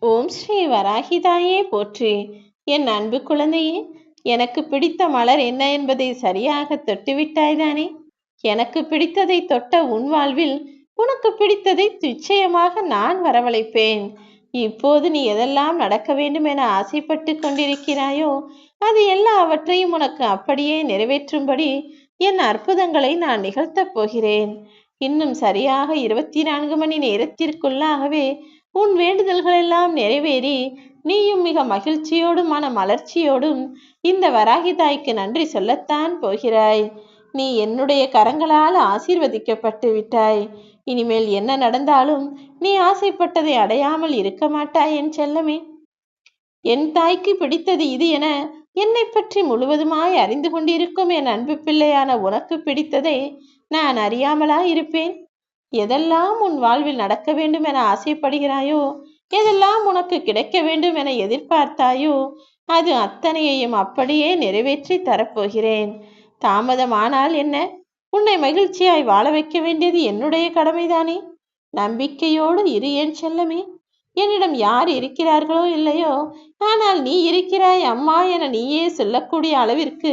ஓம் ஸ்ரீ வராகிதாயே போற்றி. என் அன்பு குழந்தையே, எனக்கு பிடித்த மலர் என்ன என்பதை சரியாக தொட்டுவிட்டாய்தானே? எனக்கு பிடித்ததை தொட்ட உன் வாழ்வில் உனக்கு பிடித்ததை நிச்சயமாக நான் வரவழைப்பேன். இப்போது நீ எதெல்லாம் நடக்க வேண்டும் என ஆசைப்பட்டு கொண்டிருக்கிறாயோ அது எல்லாவற்றையும் உனக்கு அப்படியே நிறைவேற்றும்படி என் அற்புதங்களை நான் நிகழ்த்தப் போகிறேன். இன்னும் சரியாக 24 மணி நேரத்திற்குள்ளாகவே உன் வேண்டுதல்கள் எல்லாம் நிறைவேறி நீயும் மிக மகிழ்ச்சியோடும் மன மலர்ச்சியோடும் இந்த வராகி தாய்க்கு நன்றி சொல்லத்தான் போகிறாய். நீ என்னுடைய கரங்களால் ஆசீர்வதிக்கப்பட்டு விட்டாய். இனிமேல் என்ன நடந்தாலும் நீ ஆசைப்பட்டதை அடையாமல் இருக்க மாட்டாய் என் செல்லமே. என் தாய்க்கு பிடித்தது இது என என்னை பற்றி முழுவதுமாய் அறிந்து கொண்டிருக்கும் என் அன்பு பிள்ளையான உனக்கு பிடித்ததை நான் அறியாமலா இருப்பேன்? எதெல்லாம் உன் வாழ்வில் நடக்க வேண்டும் என ஆசைப்படுகிறாயோ, எதெல்லாம் உனக்கு கிடைக்க வேண்டும் என எதிர்பார்த்தாயோ அது அத்தனையையும் அப்படியே நிறைவேற்றி தரப்போகிறேன். தாமதமானால் என்ன? உன்னை மகிழ்ச்சியாய் வாழ வைக்க வேண்டியது என்னுடைய கடமைதானே. நம்பிக்கையோடு இரு என் செல்லமே. என்னிடம் யார் இருக்கிறார்களோ இல்லையோ, ஆனால் நீ இருக்கிறாய் அம்மா என நீயே சொல்லக்கூடிய அளவிற்கு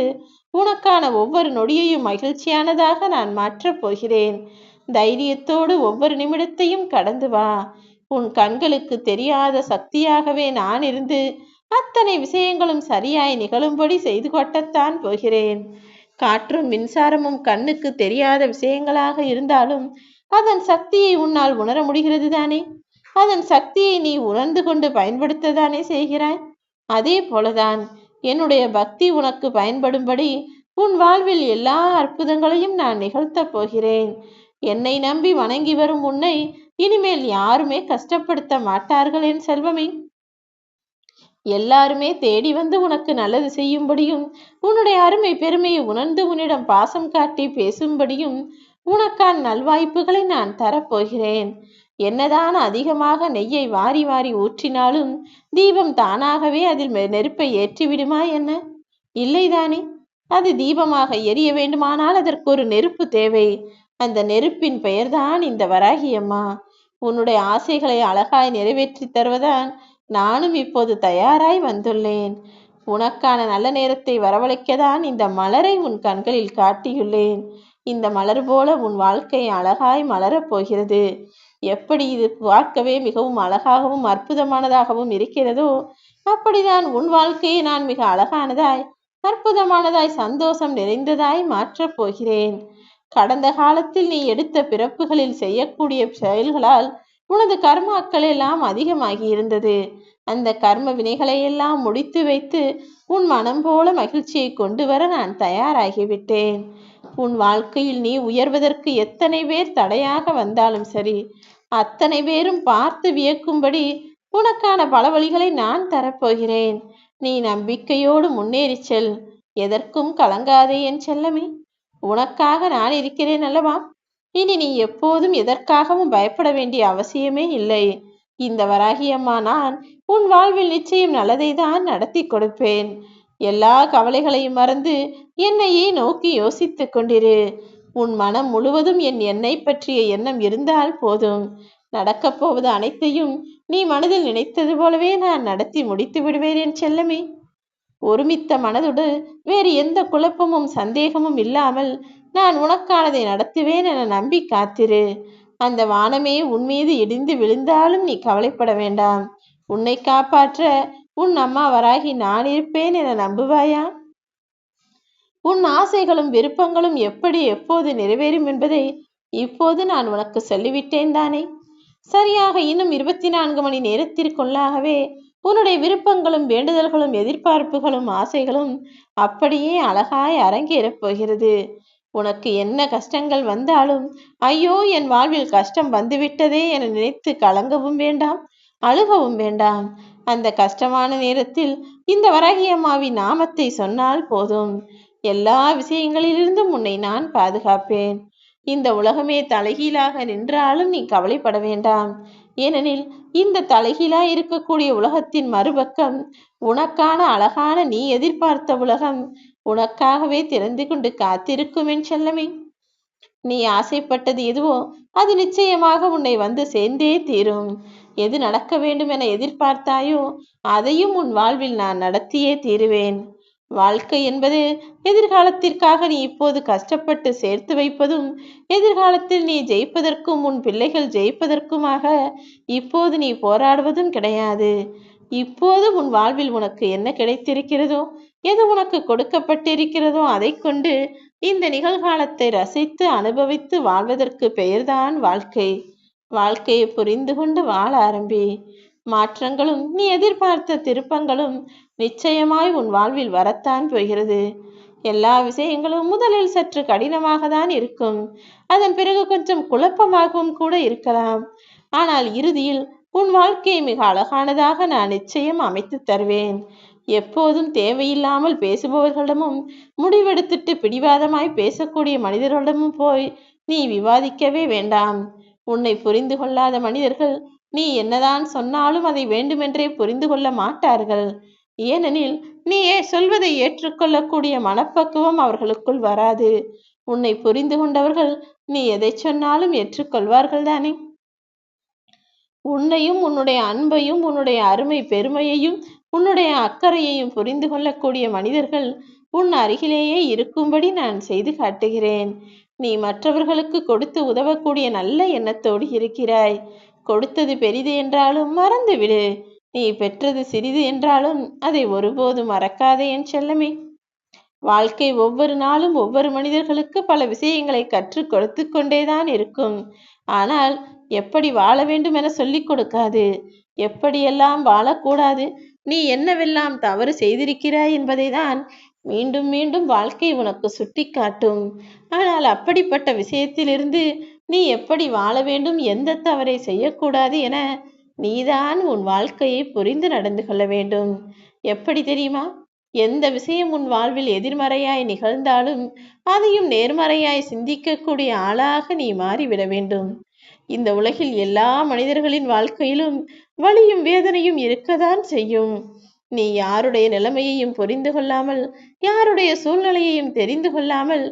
உனக்கான ஒவ்வொரு நொடியையும் மகிழ்ச்சியானதாக நான் மாற்றப் போகிறேன். தைரியத்தோடு ஒவ்வொரு நிமிடத்தையும் கடந்து வா. உன் கண்களுக்கு தெரியாத சக்தியாகவே நான் இருந்து அத்தனை விஷயங்களும் சரியாய் நிகழும்படி செய்து கொட்டத்தான் போகிறேன். காற்றும் மின்சாரமும் கண்ணுக்கு தெரியாத விஷயங்களாக இருந்தாலும் அதன் சக்தியை உன்னால் உணர முடிகிறது தானே. அதன் சக்தியை நீ உணர்ந்து கொண்டு பயன்படுத்ததானே செய்கிறாய். அதே போலதான் என்னுடைய பக்தி உனக்கு பயன்படும்படி உன் வாழ்வில் எல்லா அற்புதங்களையும் நான் நிகழ்த்தப் போகிறேன். என்னை நம்பி வணங்கி வரும் உன்னை இனிமேல் யாருமே கஷ்டப்படுத்த மாட்டார்கள் என் செல்வமே. எல்லாருமே தேடி வந்து உனக்கு நல்லது செய்யும்படியும் உன்னுடைய அருமை பெருமையை உணர்ந்து உன்னிடம் பாசம் காட்டி பேசும்படியும் உனக்கான நல்வாய்ப்புகளை நான் தரப்போகிறேன். என்னதான் அதிகமாக நெய்யை வாரி வாரி ஊற்றினாலும் தீபம் தானாகவே அதில் நெருப்பை ஏற்றிவிடுமா என்ன? இல்லைதானே. அது தீபமாக எரிய வேண்டுமானால் அதற்கு ஒரு நெருப்பு தேவை. அந்த நெருப்பின் பெயர்தான் இந்த வராகியம்மா. உன்னுடைய ஆசைகளை அழகாய் நிறைவேற்றி தருவதான் நானும் இப்போது தயாராய் வந்துள்ளேன். உனக்கான நல்ல நேரத்தை வரவழைக்கதான் இந்த மலரை உன் கண்களில் காட்டியுள்ளேன். இந்த மலர் போல உன் வாழ்க்கை அழகாய் மலரப் போகிறது. எப்படி இது பார்க்கவே மிகவும் அழகாகவும் அற்புதமானதாகவும் இருக்கிறதோ அப்படிதான் உன் வாழ்க்கையை நான் மிக அழகானதாய் அற்புதமானதாய் சந்தோஷம் நிறைந்ததாய் மாற்றப் போகிறேன். கடந்த காலத்தில் நீ எடுத்த பிறப்புகளில் செய்யக்கூடிய செயல்களால் உனது கர்மாக்கள் எல்லாம் அதிகமாகி இருந்தது. அந்த கர்ம வினைகளை எல்லாம் முடித்து வைத்து உன் மனம் போல மகிழ்ச்சியை கொண்டு வர நான் தயாராகிவிட்டேன். உன் வாழ்க்கையில் நீ உயர்வதற்கு எத்தனை பேர் தடையாக வந்தாலும் சரி, அத்தனை பேரும் பார்த்து வியக்கும்படி உனக்கான பல வழிகளை நான் தரப்போகிறேன். நீ நம்பிக்கையோடு முன்னேறி செல். எதற்கும் கலங்காதே என் செல்லமே. உனக்காக நான் இருக்கிறேன் அல்லவா. இனி நீ எப்போதும் எதற்காகவும் பயப்பட வேண்டிய அவசியமே இல்லை. இந்த வராகியம்மா நான் உன் வாழ்வில் நிச்சயம் நல்லதை தான் நடத்தி கொடுப்பேன். எல்லா கவலைகளையும் மறந்து என்னையே நோக்கி யோசித்து கொண்டிரு. உன் மனம் முழுவதும் என் என்னை பற்றிய எண்ணம் இருந்தால் போதும். நடக்கப் போவது அனைத்தையும் நீ மனதில் நினைத்தது போலவே நான் நடத்தி முடித்து விடுவேன் என் செல்லமே. ஒருமித்த மனதோடு வேறு எந்த குழப்பமும் சந்தேகமும் இல்லாமல் நான் உனக்கானதை நடத்துவேன் என நம்பி காத்திரு. அந்த வானமே உன் மீது இடிந்து விழுந்தாலும் நீ கவலைப்பட வேண்டாம். உன்னை காப்பாற்ற உன் அம்மா வராகி நான் இருப்பேன் என நம்புவாயா? உன் ஆசைகளும் விருப்பங்களும் எப்படி எப்போது நிறைவேறும் என்பதை இப்போது நான் உனக்கு சொல்லிவிட்டேன் தானே. சரியாக இன்னும் 24 மணி நேரத்திற்குள்ளாகவே உன்னுடைய விருப்பங்களும் வேண்டுதல்களும் எதிர்பார்ப்புகளும் ஆசைகளும் அப்படியே அழகாய் அரங்கேறப் போகிறது. உனக்கு என்ன கஷ்டங்கள் வந்தாலும் ஐயோ என் வாழ்வில் கஷ்டம் வந்துவிட்டதே என நினைத்து கலங்கவும் வேண்டாம், அழுகவும் வேண்டாம். அந்த கஷ்டமான நேரத்தில் இந்த வராகி அம்மாவின் நாமத்தை சொன்னால் போதும். எல்லா விஷயங்களிலிருந்தும் உன்னை நான் பாதுகாப்பேன். இந்த உலகமே தலைகீழாக நின்றாலும் நீ கவலைப்பட வேண்டாம். ஏனெனில் இந்த தலைகீழா இருக்கக்கூடிய உலகத்தின் மறுபக்கம் உனக்கான அழகான நீ எதிர்பார்த்த உலகம் உனக்காகவே திறந்து கொண்டு காத்திருக்கும் என் செல்லமே. நீ ஆசைப்பட்டது எதுவோ அது நிச்சயமாக உன்னை வந்து சேர்ந்தே தீரும். எது நடக்க வேண்டும் என எதிர்பார்த்தாயோ அதையும் உன் வாழ்வில் நான் நடத்தியே தீருவேன். வாழ்க்கை என்பது எதிர்காலத்திற்காக நீ இப்போது கஷ்டப்பட்டு சேர்த்து வைப்பதும், எதிர்காலத்தில் நீ ஜெயிப்பதற்கும் உன் பிள்ளைகள் ஜெயிப்பதற்குமாக இப்போது நீ போராடுவதும் கிடையாது. இப்போது உன் வாழ்வில் உனக்கு என்ன கிடைத்திருக்கிறதோ, எது உனக்கு கொடுக்கப்பட்டிருக்கிறதோ அதை கொண்டு இந்த நிகழ்காலத்தை ரசித்து அனுபவித்து வாழ்வதற்கு பெயர்தான் வாழ்க்கை. வாழ்க்கையை புரிந்து கொண்டு வாழ ஆரம்பி. மாற்றங்களும் நீ எதிர்பார்த்த திருப்பங்களும் நிச்சயமாய் உன் வாழ்வில் வரத்தான் போகிறது. எல்லா விஷயங்களும் முதலில் சற்று கடினமாக தான் இருக்கும். அதன் பிறகு கொஞ்சம் குழப்பமாகவும் கூட இருக்கலாம். ஆனால் இறுதியில் உன் வாழ்க்கையை மிக அழகானதாக நான் நிச்சயம் அமைத்து தருவேன். எப்போதும் தேவையில்லாமல் பேசுபவர்களிடமும், முடிவெடுத்துட்டு பிடிவாதமாய் பேசக்கூடிய மனிதர்களிடமும் போய் நீ விவாதிக்கவே வேண்டாம். உன்னை புரிந்து கொள்ளாத மனிதர்கள் நீ என்னதான் சொன்னாலும் அதை வேண்டுமென்றே புரிந்து கொள்ள மாட்டார்கள். ஏனெனில் நீ சொல்வதை ஏற்றுக்கொள்ளக்கூடிய மனப்பக்குவம் அவர்களுக்குள் வராது. உன்னை புரிந்து கொண்டவர்கள் நீ எதை சொன்னாலும் ஏற்றுக்கொள்வார்கள் தானே. உன்னையும் உன்னுடைய அன்பையும் உன்னுடைய அருமை பெருமையையும் உன்னுடைய அக்கறையையும் புரிந்து கொள்ளக்கூடிய மனிதர்கள் உன் அருகிலேயே இருக்கும்படி நான் செய்து காட்டுகிறேன். நீ மற்றவர்களுக்கு கொடுத்து உதவக்கூடிய நல்ல எண்ணத்தோடு இருக்கிறாய். கொடுத்தது பெரிது என்றாலும் மறந்துவிடு. நீ பெற்றது சிறிது என்றாலும் அதை ஒருபோதும் மறக்காதே என் செல்லமே. வாழ்க்கை ஒவ்வொரு நாளும் ஒவ்வொரு மனிதர்களுக்கு பல விஷயங்களை கற்றுக் கொடுத்து கொண்டேதான் இருக்கும். ஆனால் எப்படி வாழ வேண்டும் என சொல்லிக் கொடுக்காது. எப்படியெல்லாம் வாழக்கூடாது, நீ என்னவெல்லாம் தவறு செய்திருக்கிறாய் என்பதை தான் மீண்டும் மீண்டும் வாழ்க்கை உனக்கு சுட்டி காட்டும். ஆனால் அப்படிப்பட்ட விஷயத்திலிருந்து நீ எப்படி வாழ வேண்டும், எந்த தவறை செய்யக்கூடாது என நீதான் உன் வாழ்க்கையை புரிந்து நடந்து கொள்ள வேண்டும். எப்படி தெரியுமா? எந்த விஷயம் உன் வாழ்வில் எதிர்மறையாய் நிகழ்ந்தாலும் அதையும் நேர்மறையாய் சிந்திக்கக்கூடிய ஆளாக நீ மாறிவிட வேண்டும். இந்த உலகில் எல்லா மனிதர்களின் வாழ்க்கையிலும் வலியும் வேதனையும் இருக்கத்தான் செய்யும். நீ யாருடைய நிலைமையையும் புரிந்து கொள்ளாமல், யாருடைய சூழ்நிலையையும் தெரிந்து கொள்ளாமல்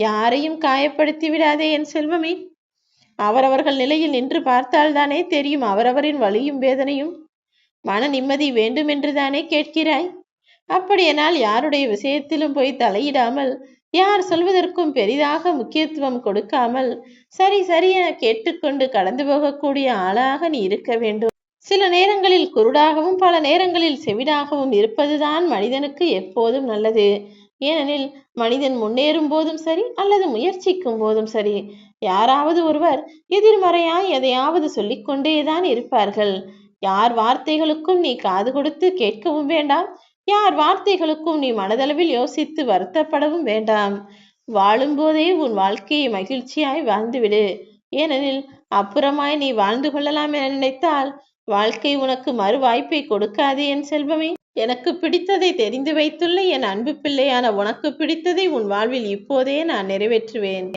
யாரையும் காயப்படுத்தி விடாதே என் செல்வமே. அவரவர்கள் நிலையில் நின்று பார்த்தால்தானே தெரியும் அவரவரின் வலியும் வேதனையும். மன நிம்மதி வேண்டும் என்று தானே கேட்கிறாய். அப்படியானால் யாருடைய விஷயத்திலும் போய் தலையிடாமல், யார் சொல்வதற்கும் பெரிதாக முக்கியத்துவம் கொடுக்காமல் சரி சரி என கேட்டுக்கொண்டு கடந்து போகக்கூடிய ஆளாக நீ இருக்க வேண்டும். சில நேரங்களில் குருடாகவும் பல நேரங்களில் செவிடாகவும் இருப்பதுதான் மனிதனுக்கு எப்போதும் நல்லது. ஏனெனில் மனிதன் முன்னேறும் போதும் சரி அல்லது முயற்சிக்கும் போதும் சரி யாராவது ஒருவர் எதிர்மறையாய் எதையாவது சொல்லிக்கொண்டேதான் இருப்பார்கள். யார் வார்த்தைகளுக்கும் நீ காது கொடுத்து கேட்கவும் வேண்டாம். யார் வார்த்தைகளுக்கும் நீ மனதளவில் யோசித்து வருத்தப்படவும் வேண்டாம். வாழும்போதே உன் வாழ்க்கையை மகிழ்ச்சியாய் வாழ்ந்துவிடு. ஏனெனில் அப்புறமாய் நீ வாழ்ந்து கொள்ளலாம் என நினைத்தால் வாழ்க்கை உனக்கு மறு வாய்ப்பை கொடுக்காது என் செல்வமே. எனக்கு பிடித்ததை தெரிந்து வைத்துள்ள என் அன்பு பிள்ளையான உனக்கு பிடித்ததை உன் வாழ்வில் இப்போதே நான் நிறைவேற்றுவேன்.